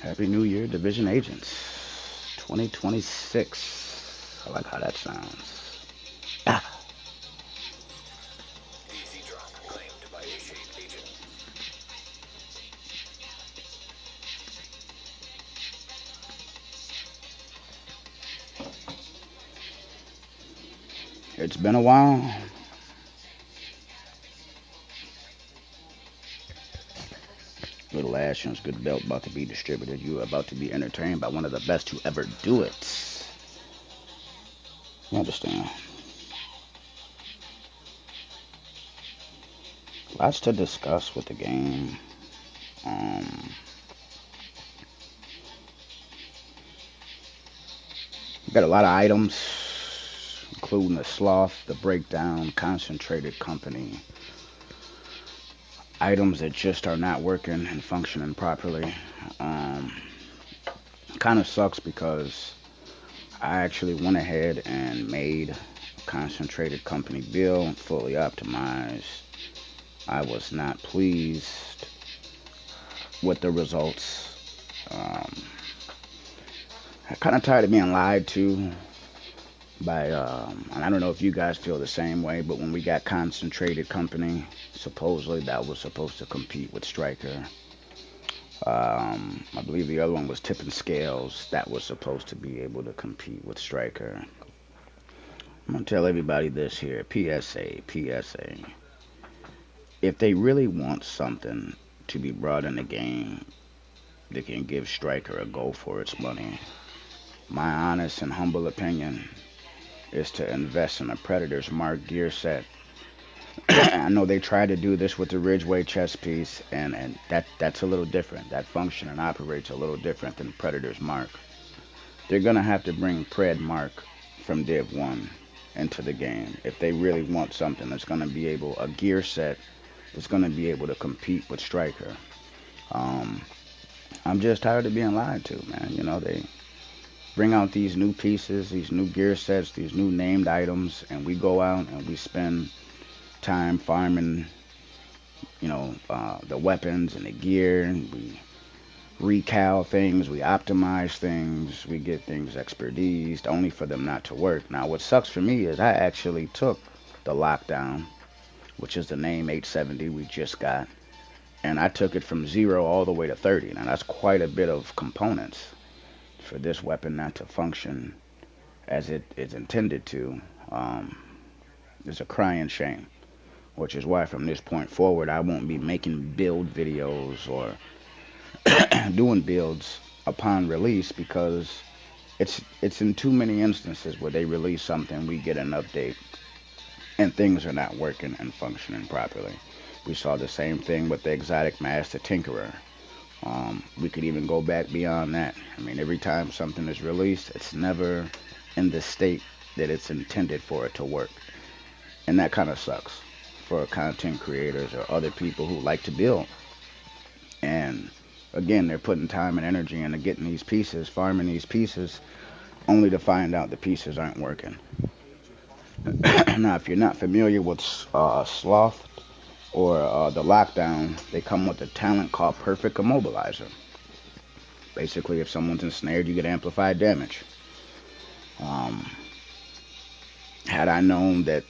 Happy New Year, Division Agents 2026. I like how that sounds. Ah, it's been a while. Little Ashton's good belt about to be distributed. You are about to be entertained by one of the best to ever do it. You understand? Lots to discuss with the game. Um, got a lot of items, including the sloth, the breakdown, concentrated company, items that just are not working and functioning properly. Um, Kind of sucks because I actually went ahead and made a concentrated company build, fully optimized. I was not pleased with the results. Um, I kind of tired of being lied to by, and I don't know if you guys feel the same way, but when we got concentrated company, supposedly that was supposed to compete with Striker. I believe the other one was Tipping Scales. That was supposed to be able to compete with Striker. I'm gonna tell everybody this here. PSA, PSA. If they really want something to be brought in the game, they can give Striker a go for its money. My honest and humble opinion is to invest in a Predator's Mark gear set. I know they tried to do this with the Ridgeway chest piece, and that's a little different. That function and operates a little different than Predator's Mark. They're gonna have to bring Pred Mark from Div 1 into the game if they really want something that's gonna be able, a gear set that's gonna be able to compete with Striker. Um, I'm just tired of being lied to, man. You know, they bring out these new pieces, these new gear sets, these new named items, and we go out and we spend time farming, the weapons and the gear, and we recal things, we optimize things, we get things expertised, only for them not to work. Now, what sucks for me is I actually took the lockdown, which is the name 870 we just got, and I took it from 0 all the way to 30. Now, that's quite a bit of components for this weapon not to function as it is intended to. It's a crying shame, which is why from this point forward I won't be making build videos or doing builds upon release, because it's in too many instances where they release something, we get an update, and things are not working and functioning properly. We saw the same thing with the Exotic Master Tinkerer. We could even go back beyond that. I mean, every time something is released, it's never in the state that it's intended for it to work. And that kind of sucks for content creators or other people who like to build. And again, they're putting time and energy into getting these pieces, farming these pieces, only to find out the pieces aren't working. Now, if you're not familiar with Sloth or the Lockdown, they come with a talent called Perfect Immobilizer. Basically, if someone's ensnared, you get amplified damage. Um, Had I known that,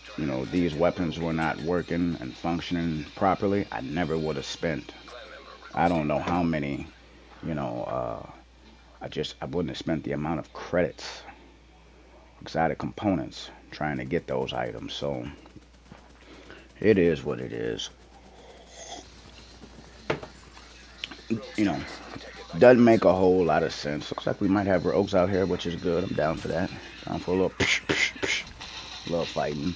these weapons were not working and functioning properly, I never would have spent, I don't know how many, you know, uh, I wouldn't have spent the amount of credits, exotic components, trying to get those items. So it is what it is. You know, doesn't make a whole lot of sense. Looks like we might have rogues out here, which is good. I'm down for that. Down for a little little fighting.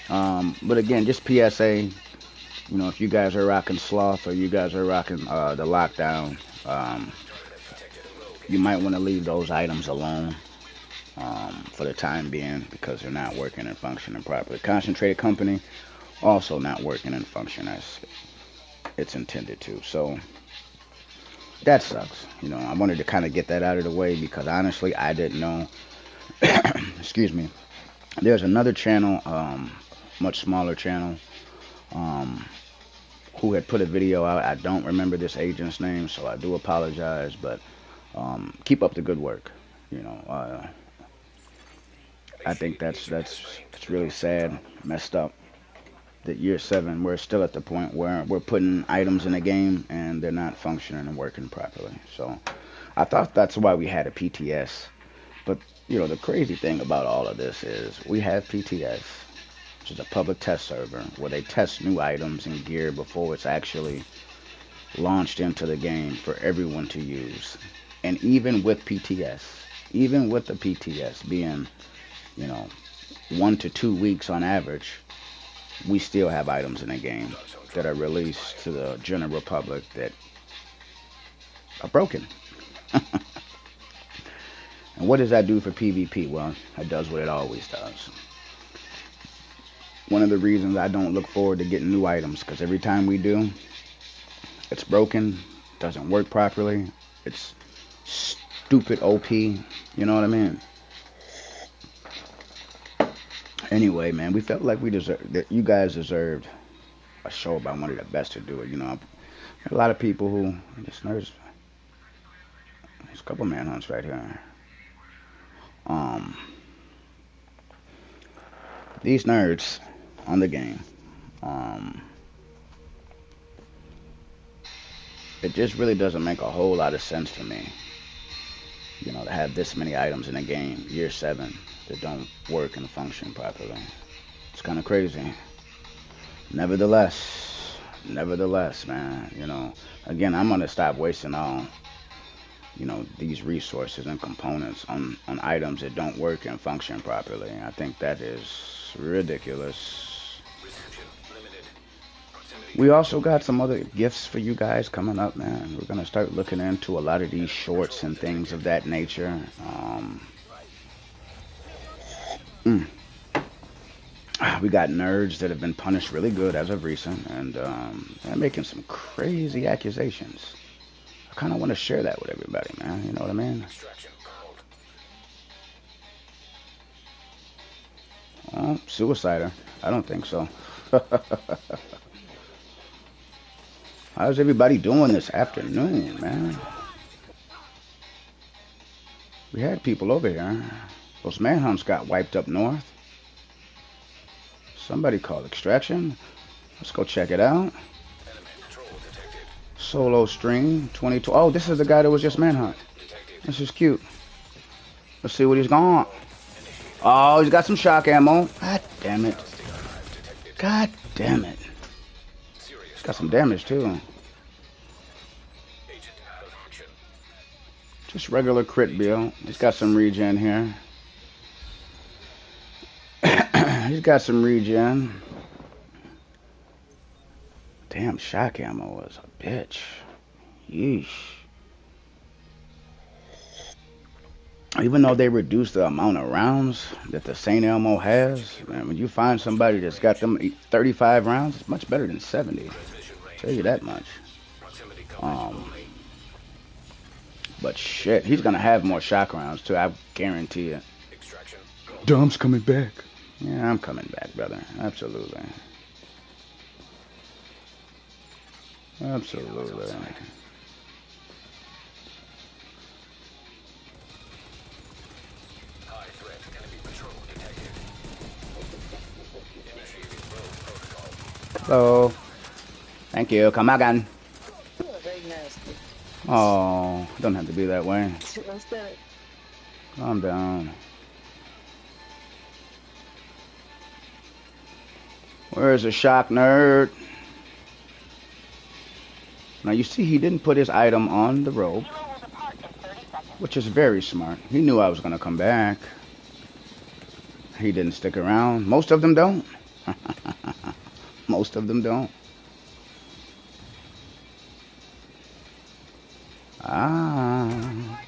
But again, just PSA. If you guys are rocking Sloth or you guys are rocking the Lockdown, you might want to leave those items alone for the time being, because they're not working and functioning properly. Concentrated company also not working and functioning as it's intended to. So that sucks. I wanted to kind of get that out of the way because honestly, I didn't know. Excuse me. There's another channel, much smaller channel, um, who had put a video out. I don't remember this agent's name, so I do apologize, but Keep up the good work. You know, I think it's really sad, messed up that year 7 we're still at the point where we're putting items in the game and they're not functioning and working properly. So I thought that's why we had a PTS. But you know, the crazy thing about all of this is we have PTS, which is a public test server where they test new items and gear before it's actually launched into the game for everyone to use. And even with PTS, even with the PTS being, you know, 1 to 2 weeks on average, we still have items in the game that are released to the general public that are broken. And what does that do for PvP? Well, it does what it always does. One of the reasons I don't look forward to getting new items, because every time we do, it's broken, doesn't work properly, it's stupid OP, you know what I mean? Anyway, man, we felt like that you guys deserved a show by one of the best to do it. You know, a lot of people who, there's a couple manhunts right here. Um, these nerds on the game, it just really doesn't make a whole lot of sense to me. You know, to have this many items in a game, year 7, that don't work and function properly. It's kind of crazy. Nevertheless, man, you know, again, I'm gonna stop wasting all, you know, these resources and components on items that don't work and function properly. I think that is ridiculous. We also got some other gifts for you guys coming up, man. We're gonna start looking into a lot of these shorts and things of that nature. Mm, we got nerds that have been punished really good as of recent, and they're making some crazy accusations. I kind of want to share that with everybody, man. You know what I mean? Suicider? I don't think so. How's everybody doing this afternoon, man? We had people over here. Those manhunts got wiped up north. Somebody called extraction. Let's go check it out. Solo stream 22. Oh, this is the guy that was just manhunt. This is cute. Let's see what he's got. Oh, he's got some shock ammo. God damn it. God damn it. He's got some damage too. Just regular crit build. He's got some regen here. He's got some regen. Damn, shock ammo was a bitch. Yeesh. Even though they reduced the amount of rounds that the Saint ammo has, man, when you find somebody that's got them 35 rounds, it's much better than 70. I'll tell you that much. But shit, he's gonna have more shock rounds too, I guarantee it. Dom's coming back. Yeah, I'm coming back, brother. Absolutely. Absolutely. Hello. Thank you. Come again. Oh, don't have to be that way. Calm down. Where's the shock nerd? Now you see he didn't put his item on the rope, which is very smart. He knew I was going to come back. He didn't stick around. Most of them don't. Most of them don't. Ah.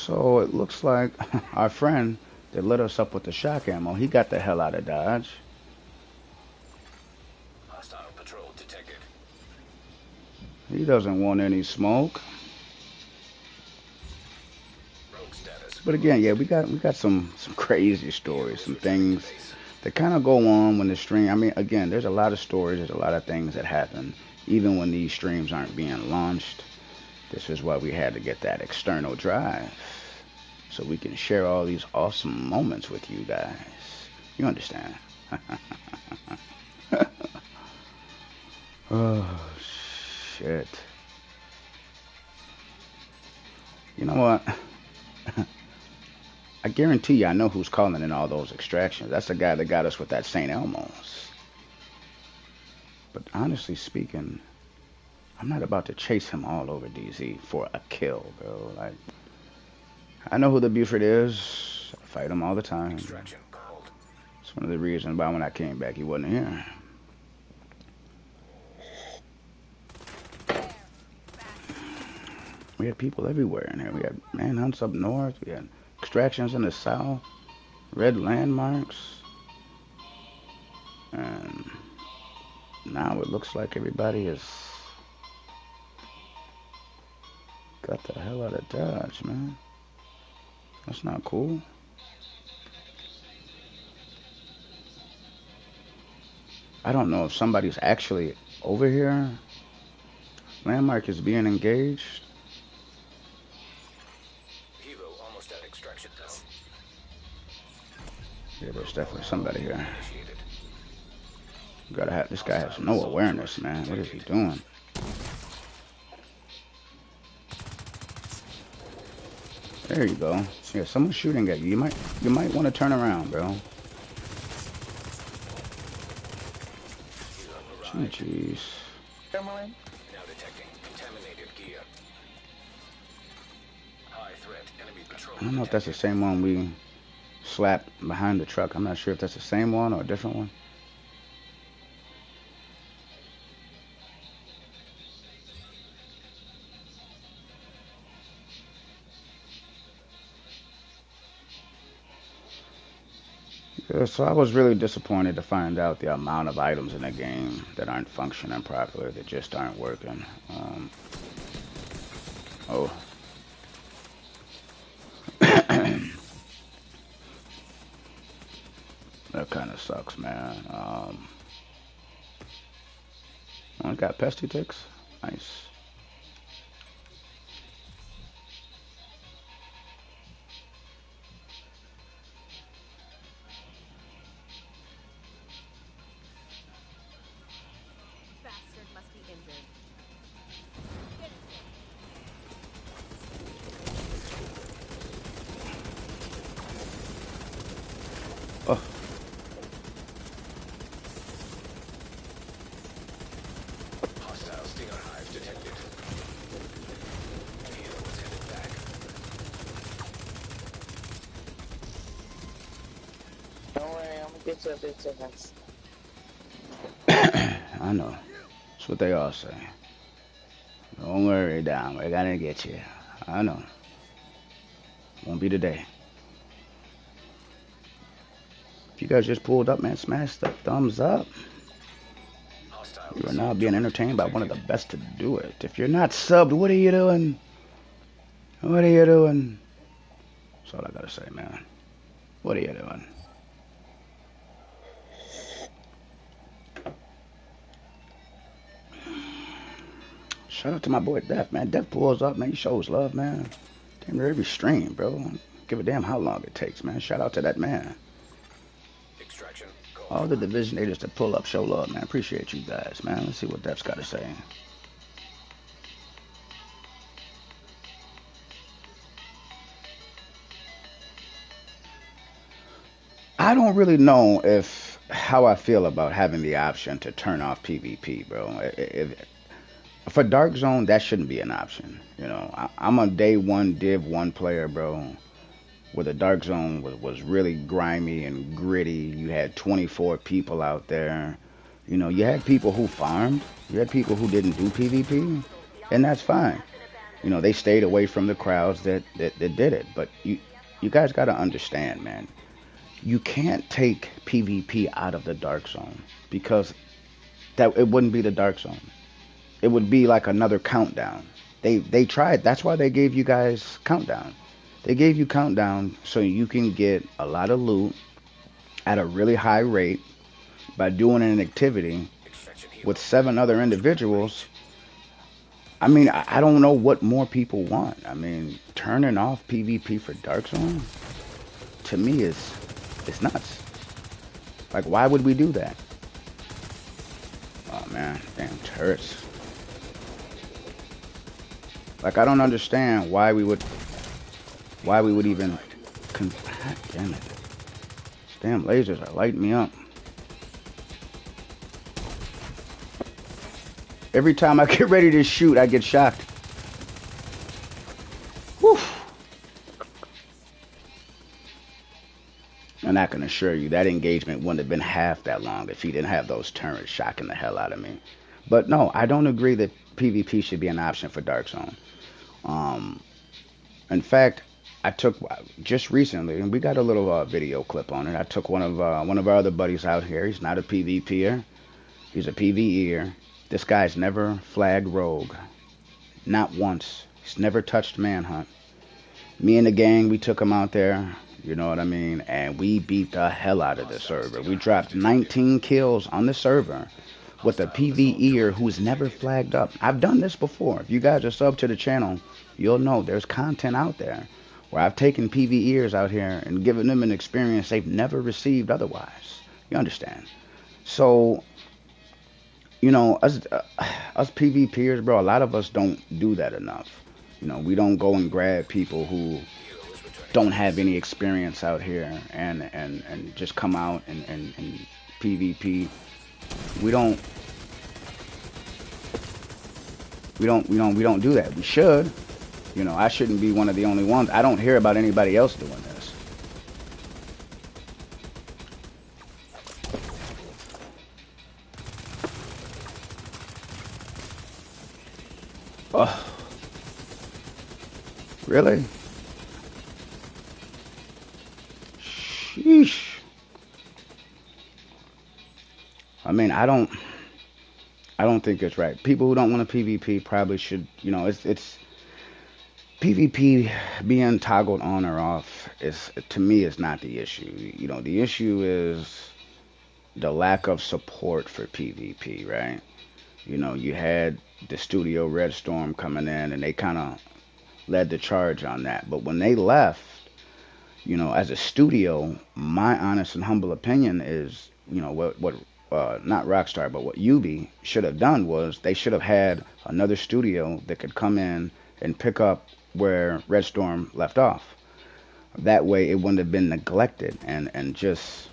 So it looks like our friend that lit us up with the shock ammo, he got the hell out of Dodge. Hostile patrol detected. He doesn't want any smoke. But again, yeah, we got some crazy stories, some things They kind of go on when the stream. I mean, again, there's a lot of stories. There's a lot of things that happen, even when these streams aren't being launched. This is why we had to get that external drive, so we can share all these awesome moments with you guys. You understand? Oh shit! You know what? I guarantee you, I know who's calling in all those extractions. That's the guy that got us with that St. Elmo's. But honestly speaking, I'm not about to chase him all over DZ for a kill, bro. Like, I know who the Buford is. I fight him all the time. It's one of the reasons why when I came back, he wasn't here. We had people everywhere in here. We had manhunts up north. We had extractions in the south. Red landmarks. And now it looks like everybody is got the hell out of Dodge, man. That's not cool. I don't know if somebody's actually over here. Landmark is being engaged. Yeah, there's definitely somebody here. Gotta have, this guy has no awareness, man. What is he doing? There you go. Yeah, someone's shooting at you. You might want to turn around, bro. Jeez. I don't know if that's the same one we slapped behind the truck. I'm not sure if that's the same one or a different one. Yeah, so I was really disappointed to find out the amount of items in the game that aren't functioning properly, that just aren't working. Oh. That kind of sucks, man. I got pesty ticks. Nice. Oh. Hostile stinger hive detected. Helo was headed back. Don't worry, I'm gonna get you a bit of us. I know. That's what they all say. Don't worry, Dom. We're gonna get you. I know. Won't be today. If you guys just pulled up, man, smash the thumbs up. You are now being entertained by one of the best to do it. If you're not subbed, what are you doing? What are you doing? That's all I gotta say, man. What are you doing? Shout out to my boy Def, man. Def pulls up, man. He shows love, man. Damn near every stream, bro. Give a damn how long it takes, man. Shout out to that man. All the divisionators that pull up, show love, man. Appreciate you guys, man. Let's see what Def's got to say. I don't really know if how I feel about having the option to turn off PvP, bro. For Dark Zone, that shouldn't be an option. You know, I'm a day one Div 1 player, bro. Where the Dark Zone was really grimy and gritty. You had 24 people out there. You know, you had people who farmed. You had people who didn't do PvP. And that's fine. You know, they stayed away from the crowds that did it. But you guys got to understand, man. You can't take PvP out of the Dark Zone. Because that it wouldn't be the Dark Zone. It would be like another countdown. They tried. That's why they gave you guys countdown. They gave you countdown so you can get a lot of loot, at a really high rate by doing an activity Extraction with helo. 7 other individuals. I mean, I don't know what more people want. I mean, turning off PvP for Dark Zone to me is it's nuts. Like, why would we do that? Oh man, damn turrets. Like, I don't understand why we would even God damn it. Damn lasers are lighting me up. Every time I get ready to shoot, I get shocked. Whew. And I can assure you that engagement wouldn't have been half that long if he didn't have those turrets shocking the hell out of me. But no, I don't agree that PvP should be an option for Dark Zone. Um, in fact, I took just recently, and we got a little video clip on it. I took one of our other buddies out here. He's not a PvPer. He's a PvEer. This guy's never flagged rogue, not once. He's never touched Manhunt. Me and the gang, we took him out there. You know what I mean? And we beat the hell out of the server. We dropped 19 kills on the server with a PvEer who's never flagged up. I've done this before. If you guys are sub to the channel, you'll know there's content out there where I've taken PvEers out here and given them an experience they've never received otherwise. You understand? So, you know, us PvPers, bro, a lot of us don't do that enough. You know, we don't go and grab people who don't have any experience out here and just come out and PvP. We don't do that. We should. You know, I shouldn't be one of the only ones. I don't hear about anybody else doing this. Oh, really? Sheesh. I mean, I don't think it's right. People who don't want to PvP probably should, you know, it's PvP being toggled on or off is to me is not the issue. You know, the issue is the lack of support for PvP, right? You know, you had the studio Red Storm coming in and they kind of led the charge on that. But when they left, you know, as a studio, my honest and humble opinion is, you know, what not Rockstar, but what Ubi should have done was they should have had another studio that could come in and pick up where Red Storm left off. That way, it wouldn't have been neglected and just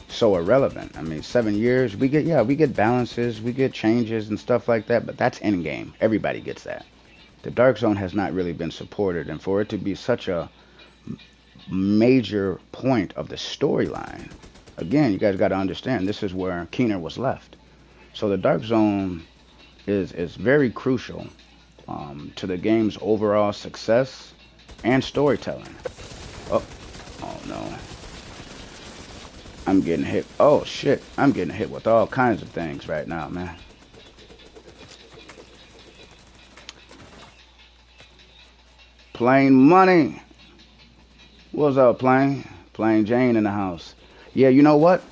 so irrelevant. I mean, 7 years, we get balances, we get changes and stuff like that, but that's in game. Everybody gets that. The Dark Zone has not really been supported, and for it to be such a major point of the storyline, again, you guys got to understand this is where Keener was left. So the Dark Zone is very crucial to the game's overall success and storytelling. Oh, oh no. I'm getting hit. Oh shit. I'm getting hit with all kinds of things right now, man. Plain money. What's up, Plain? Plain Jane in the house. Yeah, you know what?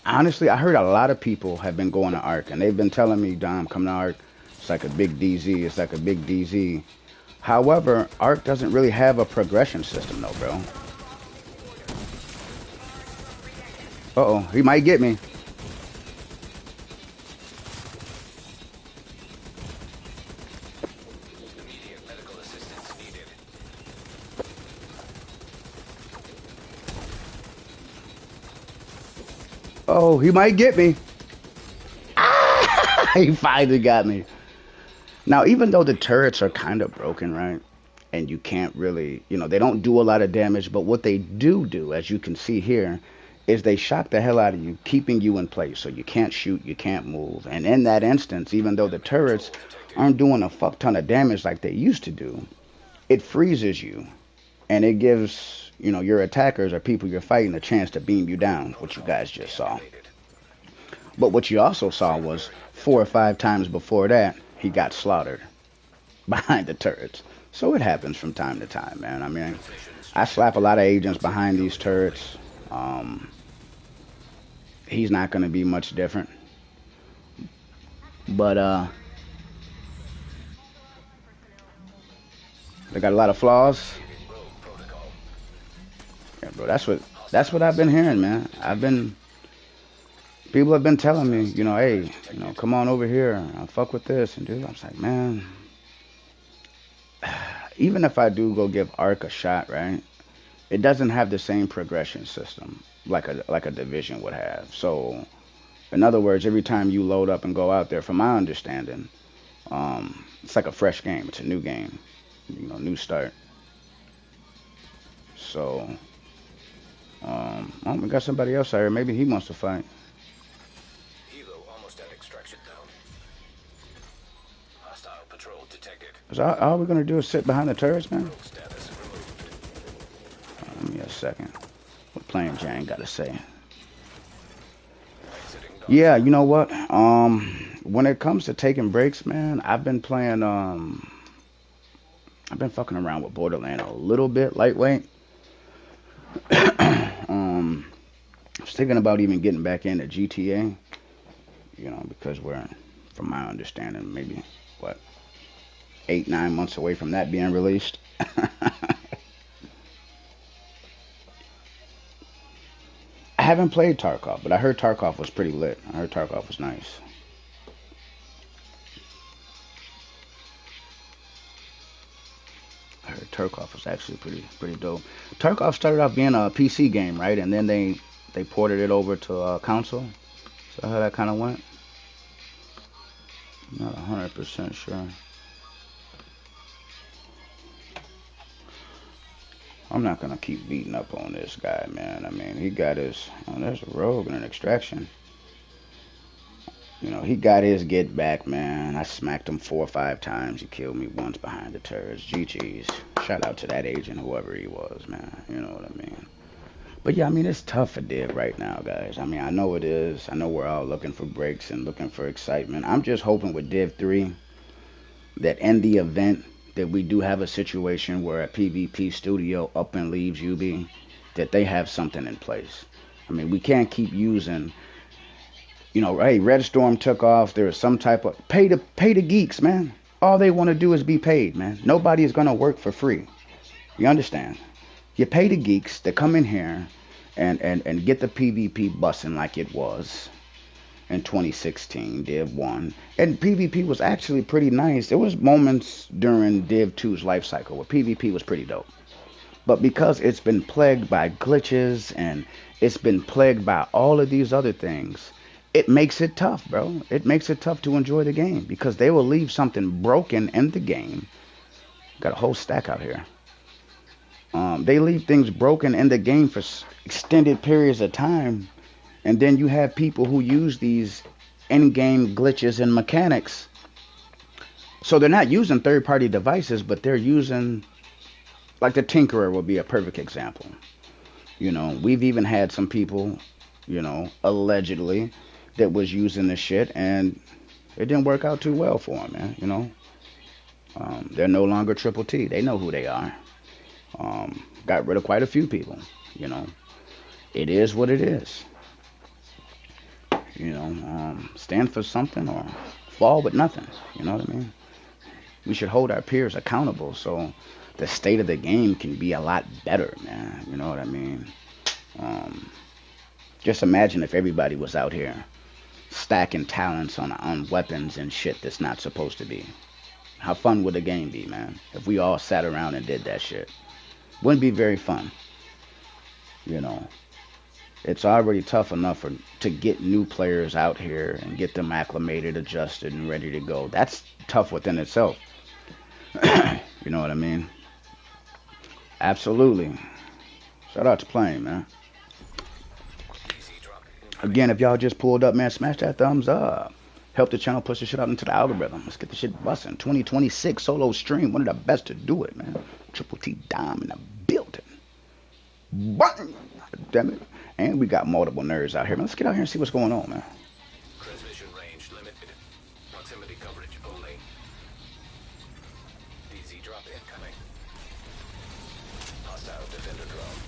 Honestly, I heard a lot of people have been going to Ark, and they've been telling me, Dom, come to Ark. It's like a big DZ. It's like a big DZ. However, Ark doesn't really have a progression system, though, bro. Uh-oh, he might get me. Immediate medical assistance needed. Oh, he might get me. Ah, he finally got me. Now, even though the turrets are kind of broken, right? And you can't really, you know, they don't do a lot of damage, but what they do, as you can see here, is they shock the hell out of you, keeping you in place. So you can't shoot, you can't move. And in that instance, even though the turrets aren't doing a fuck ton of damage like they used to do, it freezes you. And it gives, you know, your attackers or people you're fighting a chance to beam you down, which you guys just saw. But what you also saw was 4 or 5 times before that, he got slaughtered behind the turrets. So it happens from time to time, man. I mean, I slap a lot of agents behind these turrets. he's not going to be much different. But they got a lot of flaws. Yeah, bro, that's what I've been hearing, man. People have been telling me, hey, come on over here, I'll fuck with this and dude. I was like, man, even if I do go give Ark a shot, right? It doesn't have the same progression system like a division would have. So, in other words, every time you load up and go out there, from my understanding, it's like a fresh game. It's a new game, new start. So, oh, we got somebody else out here. Maybe he wants to fight. Helo almost at extraction zone. Hostile patrol detected. So all we're gonna do is sit behind the turrets, man. Probe status removed. Give me a second. What Plain Jane got to say? Exiting Yeah, you know what? When it comes to taking breaks, man, I've been playing. I've been fucking around with Borderlands a little bit, lightweight. I was thinking about even getting back into GTA. Because we're, from my understanding, maybe what 8, 9 months away from that being released. I haven't played Tarkov, but I heard Tarkov was pretty lit. I heard Tarkov was nice. I heard Tarkov was actually pretty dope. Tarkov started off being a PC game, right? And then they ported it over to console. So how that kind of went? Not 100% sure. I'm not gonna keep beating up on this guy, man. I mean, he got his. Oh, there's a rogue and an extraction. He got his get back, man. I smacked him 4 or 5 times. He killed me once behind the turrets. GG's. Shout out to that agent, whoever he was, man. You know what I mean? But yeah, I mean, it's tough for Div right now, guys. I mean, I know it is. I know we're all looking for breaks and looking for excitement. I'm just hoping with Div 3 that in the event that we do have a situation where a PvP studio up and leaves UB, that they have something in place. I mean, we can't keep using, hey, Red Storm took off. There is some type of pay the geeks, man. All they want to do is be paid, man. Nobody is gonna work for free. You understand? You pay the geeks to come in here and get the PvP bussing like it was in 2016, Div 1. And PvP was actually pretty nice. There was moments during Div 2's life cycle where PvP was pretty dope. But because it's been plagued by glitches and it's been plagued by all of these other things, it makes it tough, bro. It makes it tough to enjoy the game because they will leave something broken in the game. Got a whole stack out here. They leave things broken in the game for extended periods of time, and then you have people who use these in-game glitches and mechanics. So they're not using third-party devices, but they're using, like the Tinkerer would be a perfect example. We've even had some people, allegedly, that was using the shit, and it didn't work out too well for them, man. They're no longer Triple T. They know who they are. Got rid of quite a few people. It is what it is. Stand for something or fall with nothing. You know what I mean? We should hold our peers accountable so the state of the game can be a lot better, man. You know what I mean? Just imagine if everybody was out here stacking talents on weapons and shit that's not supposed to be. How fun would the game be, man? If we all sat around and did that shit. Wouldn't be very fun. It's already tough enough to get new players out here and get them acclimated, adjusted, and ready to go. That's tough within itself. You know what I mean? Absolutely. Shout out to Plain, man. Again, if y'all just pulled up, man, smash that thumbs up. Help the channel push the shit out into the algorithm. Let's get the shit busting. 2026 solo stream. One of the best to do it, man. Triple T Dime in the building. Button. Damn it. And we got multiple nerds out here, man. Let's get out here and see what's going on, man. Transmission range limited. Proximity coverage only. DZ drop incoming. Hostile defender drone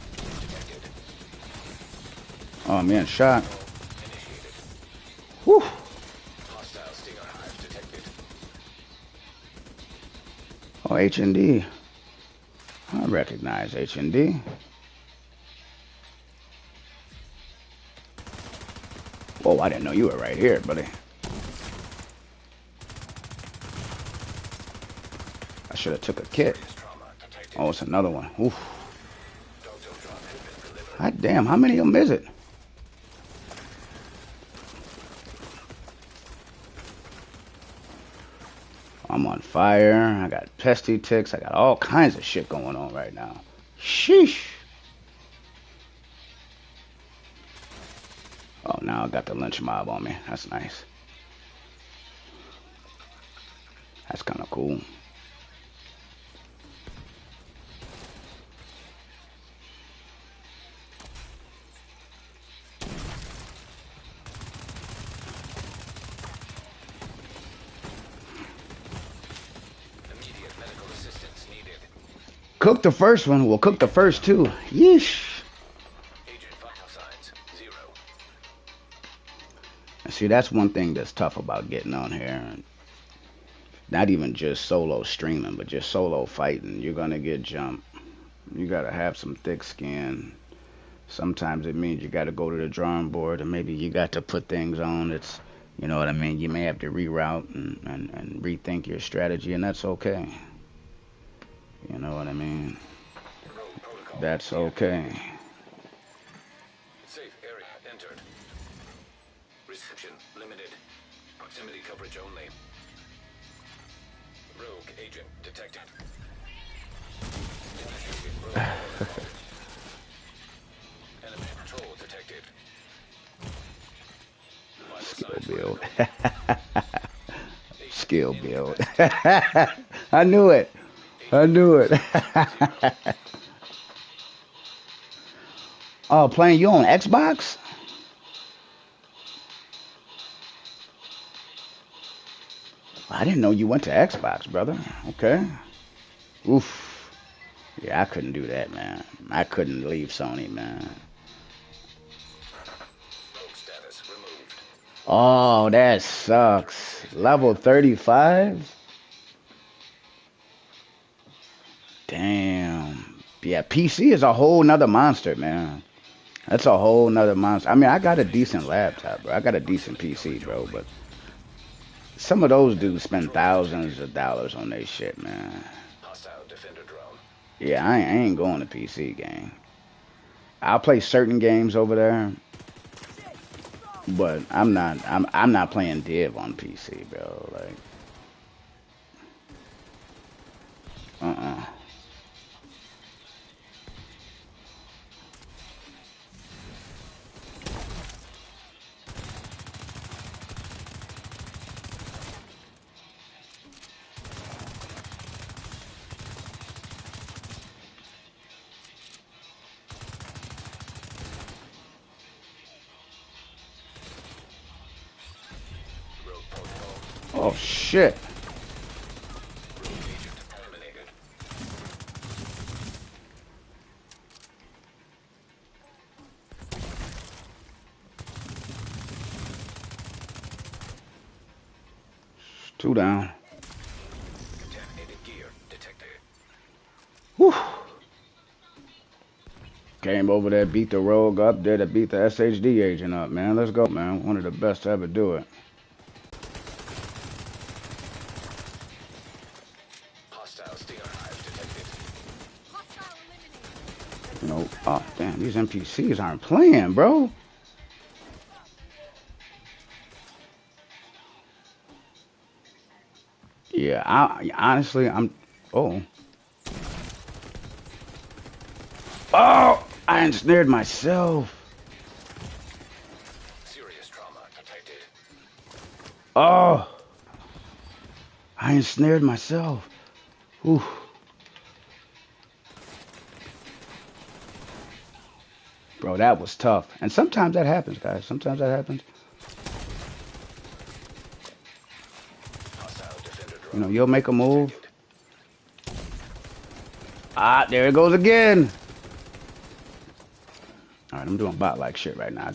detected. Oh, man, shot. Whew. Hostile Stinger Hive detected. Oh, H&D. I recognize H&D. Whoa, I didn't know you were right here, buddy. I should have took a kit. Oh, it's another one. Oof. God damn, how many of them is it? I'm on fire. I got pesty ticks. I got all kinds of shit going on right now. Sheesh. Oh, now I got the lynch mob on me. That's nice. That's kind of cool. Immediate medical assistance needed. Cook the first one. We'll cook the first two. Yeesh. Agent vital signs 0. See, that's one thing that's tough about getting on here. Not even just solo streaming, but just solo fighting. You're going to get jumped. You got to have some thick skin. Sometimes it means you got to go to the drawing board, and maybe you got to put things on. It's, you know what I mean? You may have to reroute and rethink your strategy, and that's okay. You know what I mean? That's okay. Safe area entered. Reception limited. Proximity coverage only. Rogue agent detected. Initiating rogue protocol. Enemy patrol detected. Skill build. Skill build. I knew it. I knew it. Oh, playing you on Xbox? I didn't know you went to Xbox, brother. Okay. Oof. Yeah, I couldn't do that, man. I couldn't leave Sony, man. Rogue status removed. Oh, that sucks. Level 35? Damn. Yeah, PC is a whole nother monster, man. That's a whole nother monster. I mean, I got a decent laptop, bro. I got a decent PC, bro, but some of those dudes spend thousands of dollars on their shit, man. Hostile defender drone. Yeah, I ain't going to PC game. I'll play certain games over there, but I'm not playing Div on PC, bro. Like, uh-uh. Rogue protocol. Oh shit. Rogue agent eliminated. Two down. Contaminated gear detected. Whew. Came over there, beat the rogue up there to beat the SHD agent up, man. Let's go, man. One of the best to ever do it. Hostile Stinger Hive detected. You know, oh damn, these NPCs aren't playing, bro. Yeah, honestly, oh. Oh, I ensnared myself. Serious trauma detected. Oh, I ensnared myself. Whew. Bro, that was tough. And sometimes that happens, guys. Sometimes that happens. Hostile defender drone. You know, you'll make a move. detected. Ah, there it goes again. All right, I'm doing bot-like shit right now.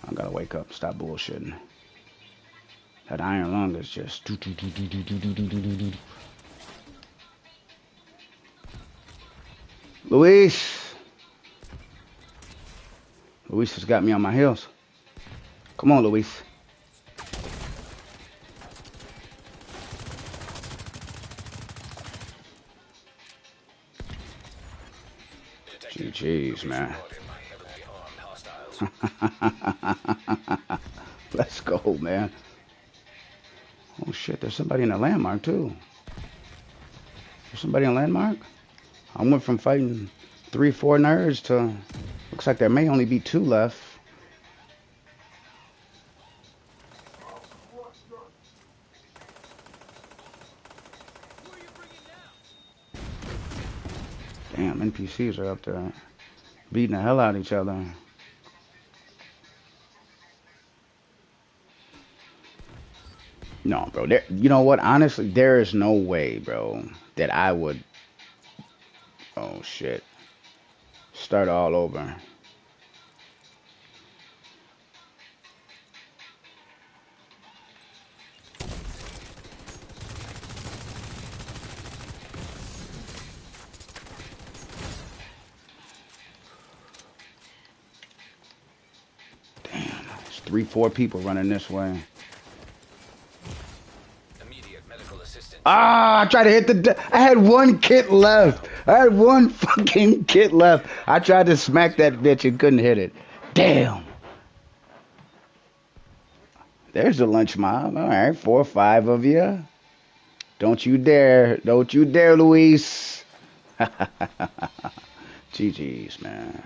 I gotta wake up. Stop bullshitting. That iron lung is just. Luis! Luis has got me on my heels. Come on, Luis. GG's, man. Let's go, man. Oh, shit. There's somebody in the landmark, too. There's somebody in landmark? I went from fighting 3-4 nerds to... Looks like there may only be 2 left. Damn, NPCs are up there beating the hell out of each other. No, bro. You know what? Honestly, there is no way, bro, that I would... Oh, shit. Start all over. Damn, there's 3-4 people running this way. Ah, I tried to hit the... I had 1 kit left. I had 1 fucking kit left. I tried to smack that bitch and couldn't hit it. Damn. There's the lunch mob. All right, 4 or 5 of you. Don't you dare. Don't you dare, Luis. GG's, man.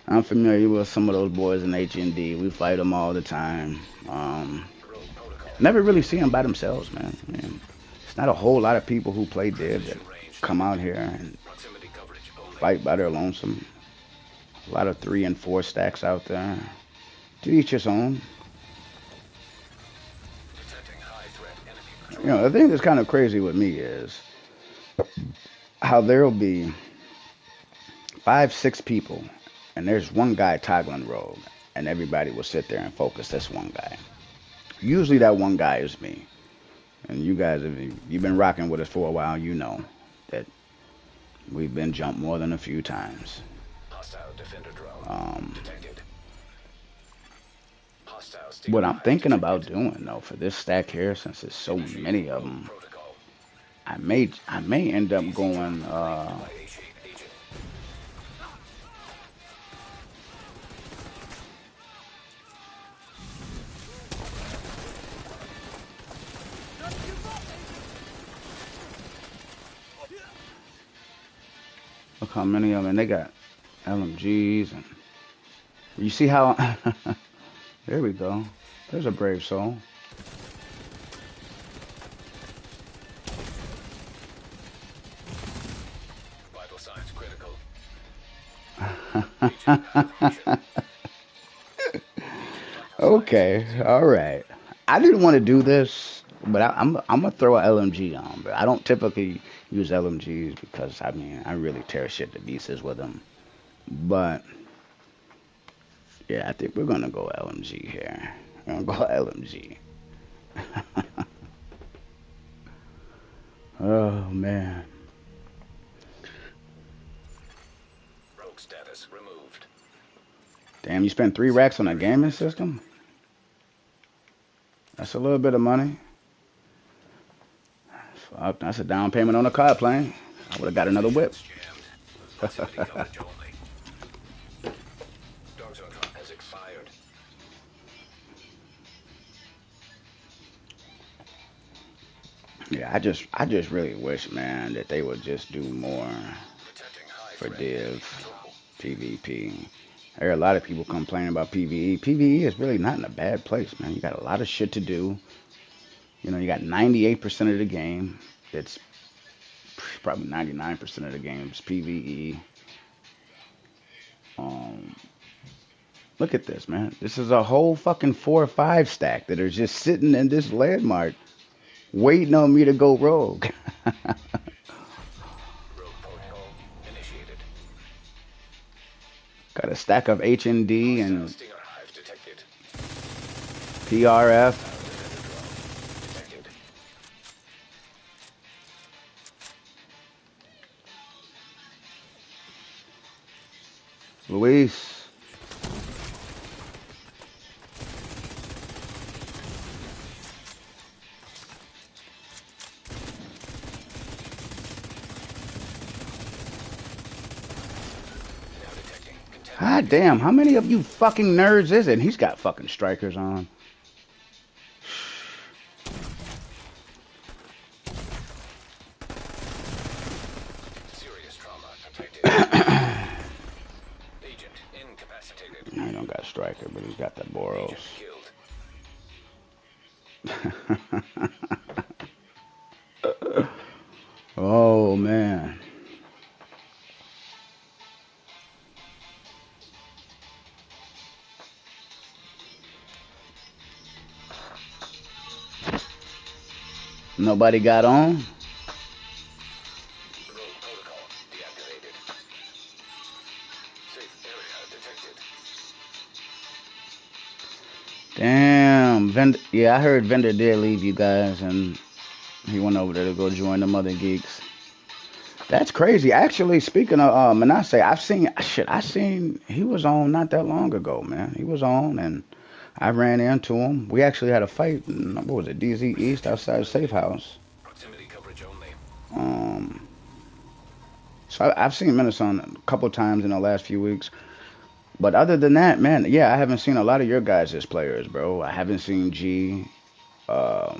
I'm familiar with some of those boys in H&D. We fight them all the time. Never really see them by themselves, man. It's not a whole lot of people who play Div that come out here and fight by their lonesome. A lot of 3 and 4 stacks out there. To each his own. You know, the thing that's kind of crazy with me is how there'll be 5, 6 people, and there's one guy toggling rogue, and everybody will sit there and focus this one guy. Usually that one guy is me. And you guys, if you've been rocking with us for a while, you know that we've been jumped more than a few times. What I'm thinking about doing, though, for this stack here, since there's so many of them, I may end up going... Look how many of them, and they got LMGs, and you see how, there we go, there's a brave soul. Vital signs critical. Okay, all right. I didn't want to do this, but I'm gonna throw an LMG on, but I don't typically use LMGs because I mean I really tear shit to pieces with them. But yeah, I think we're gonna go LMG here. We're gonna go LMG. Oh man. Rogue status removed. Damn, you spent 3 racks on a gaming system? That's a little bit of money. Fuck, that's a down payment on a car plane. I would have got another whip. Yeah, I just really wish, man, that they would just do more for Div, PvP. I hear a lot of people complaining about PvE. PvE is really not in a bad place, man. You got a lot of shit to do. You know, you got 98% of the game. It's probably 99% of the game is PvE. Look at this, man. This is a whole fucking 4 or 5 stack that are just sitting in this landmark waiting on me to go rogue. Got a stack of HND and PRF. Detected. Luis. Now detecting God contaminated damn, how field. many of you fucking nerds is it? And he's got fucking strikers on. Serious trauma detected. Agent incapacitated. He don't got striker, but he's got the Agent Boros. killed. Oh man. Nobody got on? Rogue protocol deactivated. Safe area detected. Damn. Yeah, I heard Vendor did leave you guys and he went over there to go join them other geeks. That's crazy. Actually, speaking of Manasseh, I seen he was on not that long ago, man. He was on and I ran into him. We actually had a fight in, what was it, DZ East Receiving outside Safe alert. House. Proximity coverage only. Um, so I've seen Menace on a couple times in the last few weeks. But other than that, man, yeah, I haven't seen a lot of your guys as players, bro. I haven't seen G. Lil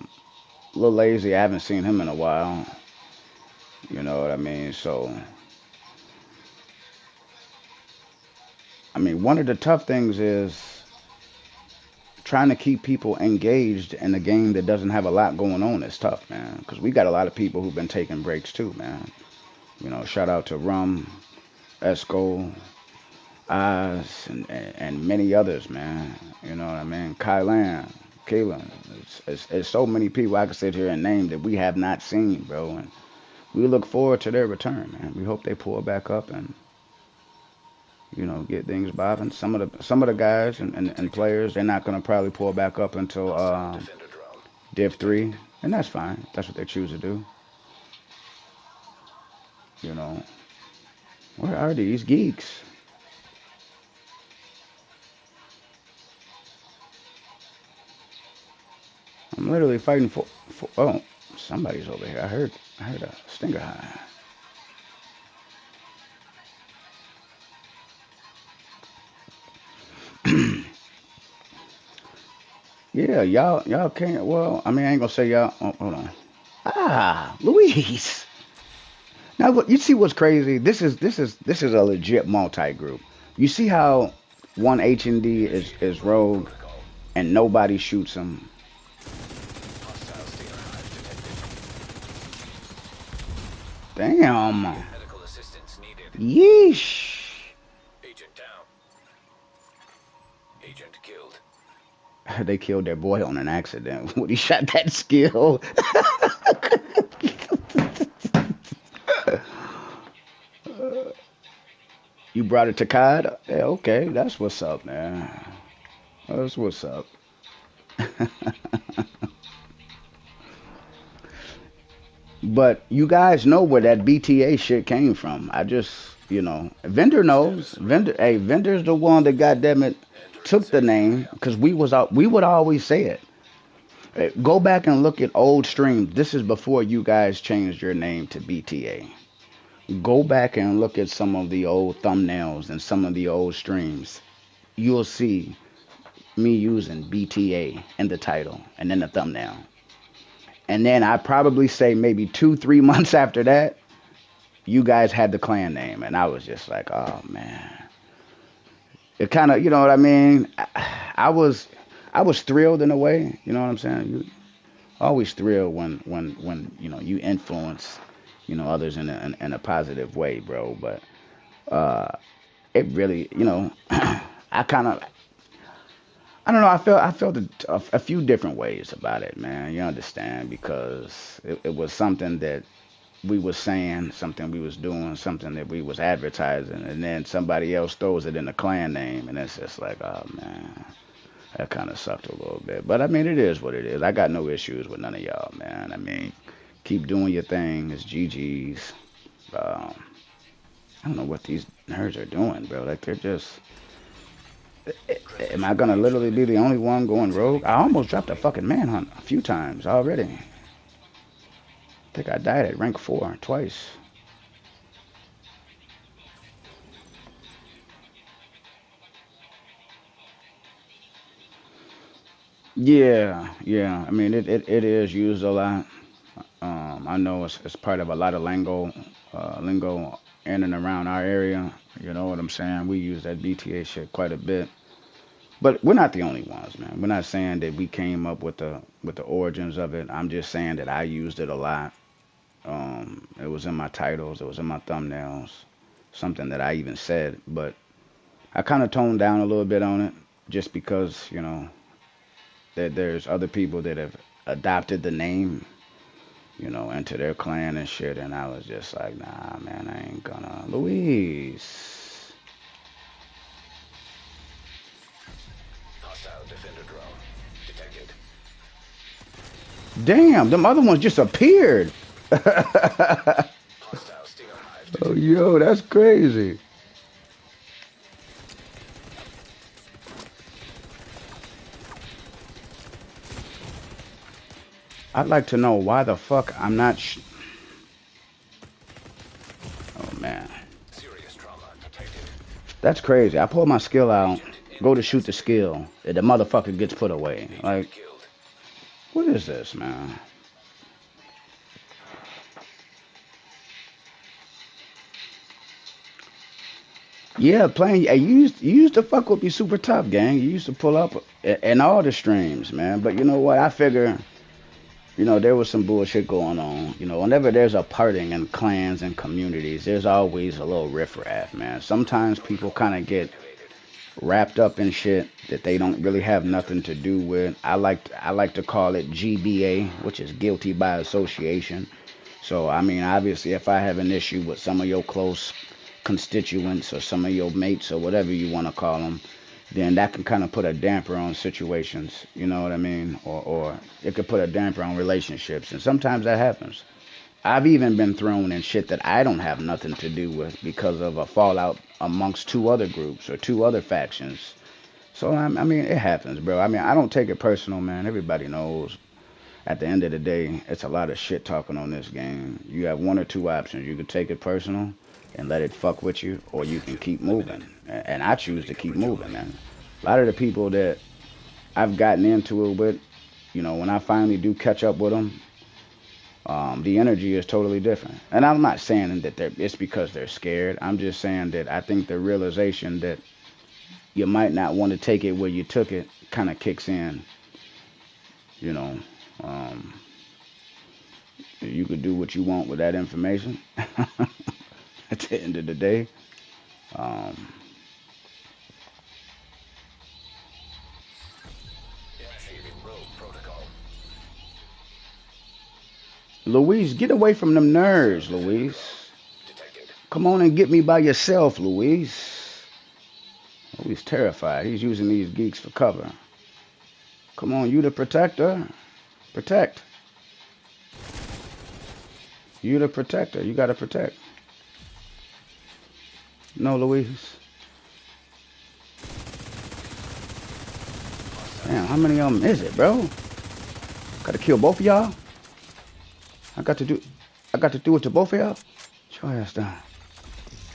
Lazy, I haven't seen him in a while. You know what I mean? So, I mean, one of the tough things is trying to keep people engaged in a game that doesn't have a lot going on is tough, man. Because we got a lot of people who've been taking breaks too, man. You know, shout out to Rum, Esco, Oz, and many others, man. You know what I mean? Kylan, Kalen. It's so many people I could sit here and name that we have not seen, bro. And we look forward to their return, man. We hope they pull back up and get things bobbing. Some of the guys and Detected. players, they're not gonna probably pull back up until Hostile defender drone. Div Detected. 3, and that's fine. That's what they choose to do. You know, where are these geeks? I'm literally fighting for. Oh, somebody's over here. I heard a stinger high. Yeah, y'all can't. Well, I mean, I ain't gonna say y'all. Oh, hold on. Ah, Luis. Now, what you see? What's crazy? This is a legit multi-group. You see how one H and D Initiating is rogue rogue protocol. and nobody shoots him. Hostile Stater hive detected. Damn. Immediate medical assistance needed. Yeesh. Agent down. Agent killed. They killed their boy on an accident when he shot that skill. You brought it to COD? Yeah, okay, that's what's up, man. That's what's up. But you guys know where that BTA shit came from. Vendor knows. Status report. Vendor's the one that goddamn it Entering took the safe name area. because we would always say it. Go back and look at old streams. This is before you guys changed your name to BTA. Go back and look at some of the old thumbnails and some of the old streams. You'll see me using BTA in the title and in the thumbnail. And then I probably say maybe 2, 3 months after that, you guys had the clan name, and I was just like, oh man. It kind of, you know what I mean? I was thrilled in a way. You know what I'm saying? You always thrilled when you influence others in a positive way, bro. But it really, I kind of I don't know. I felt a few different ways about it, man. You understand? Because it was something that we was saying, something we was doing, something that we was advertising, and then somebody else throws it in the clan name, and it's just like, oh man. That kind of sucked a little bit. But I mean, it is what it is. I got no issues with none of y'all, man. I mean, keep doing your thing. It's GG's. I don't know what these nerds are doing, bro. Like, they're just. Am I gonna literally be the only one going rogue? I almost dropped a fucking manhunt a few times already. I think I died at rank 4 twice. Yeah, yeah. I mean, it is used a lot. I know it's part of a lot of lingo in and around our area. You know what I'm saying? We use that BTA shit quite a bit. But we're not the only ones, man. We're not saying that we came up with the origins of it. I'm just saying that I used it a lot. It was in my titles, it was in my thumbnails, something that I even said. But I kind of toned down a little bit on it, just because that there's other people that have adopted the name, into their clan and shit. And I was just like, nah, man, I ain't gonna. Louise. Hostile defender drone detected. Damn, them other ones just appeared. Hostile stinger hive Oh, detected. yo, that's crazy. I'd like to know why the fuck I'm not. Oh man, Serious trauma detected. that's crazy. I pull my skill out, Agent go to shoot the incapacitated. skill, and the motherfucker gets put away. Agent Like, killed. what is this, man? Yeah, playing. You used to fuck with me super tough, gang. You used to pull up in all the streams, man. But you know what? I figure, there was some bullshit going on. Whenever there's a parting in clans and communities, there's always a little riffraff, man. Sometimes No people drone kind of get activated. wrapped up in shit that they don't really have nothing to do with. I like to call it GBA, which is guilty by association. So I mean, obviously, if I have an issue with some of your close constituents or some of your mates or whatever you want to call them, then that can kind of put a damper on situations. You know what I mean? Or it could put a damper on relationships, and sometimes that happens. I've even been thrown in shit that I don't have nothing to do with because of a fallout amongst two other groups or two other factions. So I mean, it happens, bro. I mean, I don't take it personal, man. Everybody knows. At the end of the day, it's a lot of shit talking on this game. You have one or two options. You can take it personal and let it fuck with you, or you can Protection keep limited. moving. And I choose to Enemy keep coverage moving, eliminated. man. A lot of the people that I've gotten into it with, when I finally do catch up with them, the energy is totally different. And I'm not saying that it's because they're scared. I'm just saying that I think the realization that you might not want to take it where you took it kind of kicks in. You know, um, you could do what you want with that information. At the end of the day, um, Initiating rogue protocol. Louise, get away from them Hostile nerds, defender drone Louise. detected. Come on and get me by yourself, Louise. Oh, he's terrified. He's using these geeks for cover. Come on, you the protector. Protect. You the protector. You gotta protect. No, Louise. Hostile Damn, how stinger many of hive them is it, detected. bro? Gotta kill both of y'all? I got to do I got to do it to both of y'all? Get your ass down.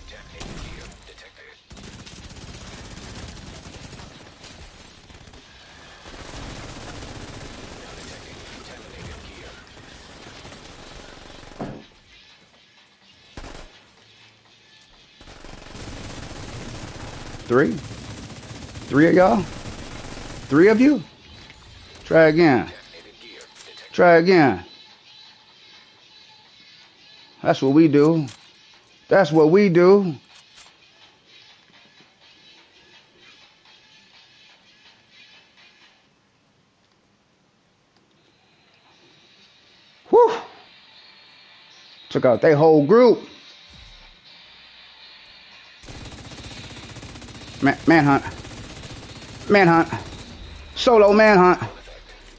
Detonated gear detected. Now detecting contaminated gear. 3? 3 of y'all? 3 of you? Try again. Detonated gear detected. Try again. That's what we do. That's what we do. Whew. Took out their whole group. Manhunt. Manhunt. Solo manhunt.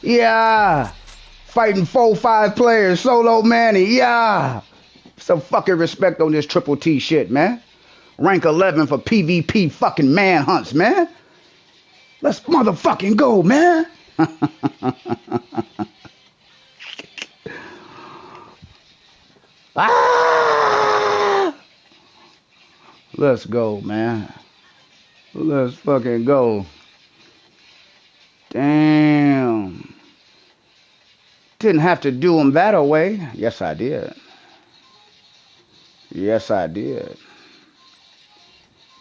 Yeah. Fighting 4-5 players. Solo manny. Yeah. Some fucking respect on this triple T shit, man. Rank 11 for PvP fucking manhunts, man. Let's motherfucking go, man. Ah! Let's go, man. Let's fucking go. Damn. Didn't have to do them that way. Yes, I did. Yes, I did.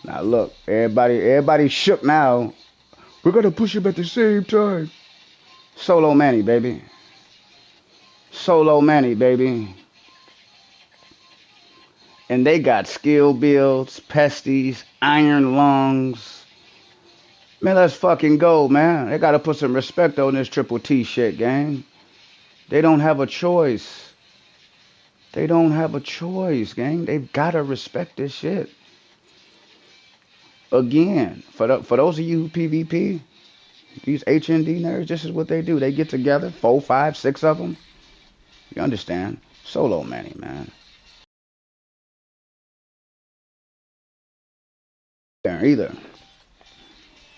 Now look, everybody shook now. We're gonna push him at the same time. Solo Manny, baby. Solo Manny, baby. And they got skill builds, pesties, iron lungs. Man, let's fucking go, man. They gotta put some respect on this triple T shit, gang. They don't have a choice. They don't have a choice, gang. They've gotta respect this shit. Again, for those of you who PvP, these HND nerds, this is what they do. They get together, 4, 5, 6 of them. You understand? Solo Manny, man. Either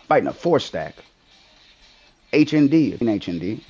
fighting a 4 stack, HND, in HND.